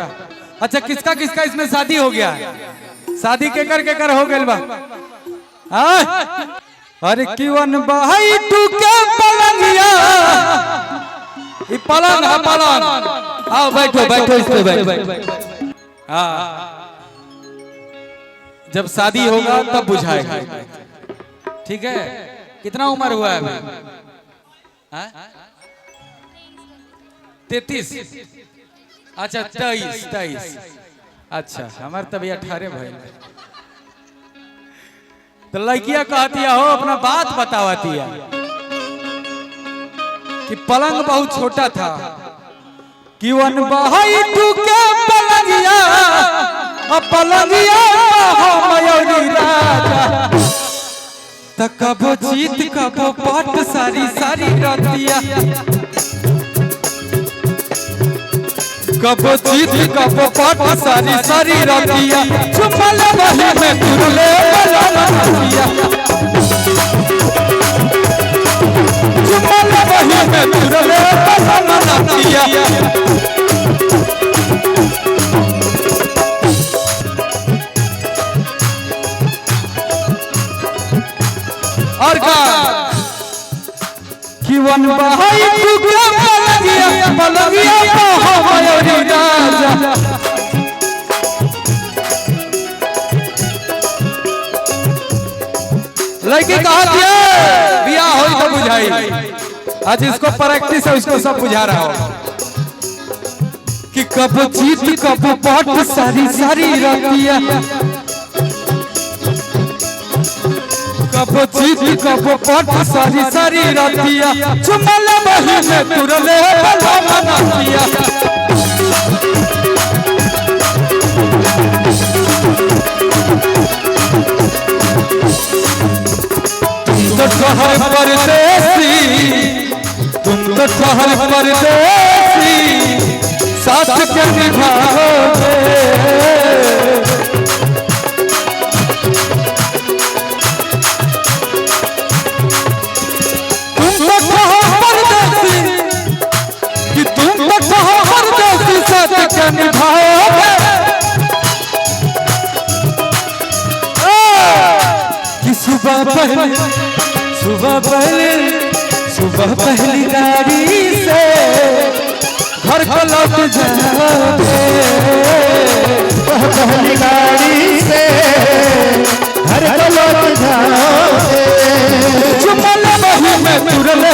अच्छा किसका किसका इसमें शादी हो गया है? शादी के कर हो गए बा? अरे क्यों भाई तू क्या पलंगिया पलंग है पलंग। आओ बैठो बैठो इस पे बैठो। हाँ जब शादी होगा तब बुझाएगा। ठीक है कितना उम्र हुआ है अभी? 33। अच्छा 23। अच्छा हमारे तभी 18 भाई। तो लड़कियां कहती हो अपना बात बतावती है कि पलंग बहुत छोटा था कि वन बहाई तू के पलंगिया पलंगिया मयूरी राजा त कबो जीत कबो पट सारी सारी रतिया कबो जीत कबो पट सारी सारी रतिया चुमल वही में तुरले रतिया चुमल वही में तुरले रतिया। और का कि वन बहाई तू क्या पलंगिया पलंगिया मयूरी राजा लड़की कहा दिया बियाह हो तो बुझाई। आज इसको प्रैक्टिस है इसको सब बुझा रहा हो कि कब जीत कब पट सारी सारी रतिया कब जीत कब पट सारी सारी रतिया चुमल वही में तुरले रतिया। तुम तो शहर परदेसी तुम तो शहर परदेसी साथ के निभाओगे कि सुबह पहली गाड़ी से घर को लौट जाओगे पहली गाड़ी से घर को लौट जाओगे चुमल वही में तुरले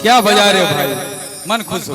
क्या बजा रहे हो भाई मन खुश हो।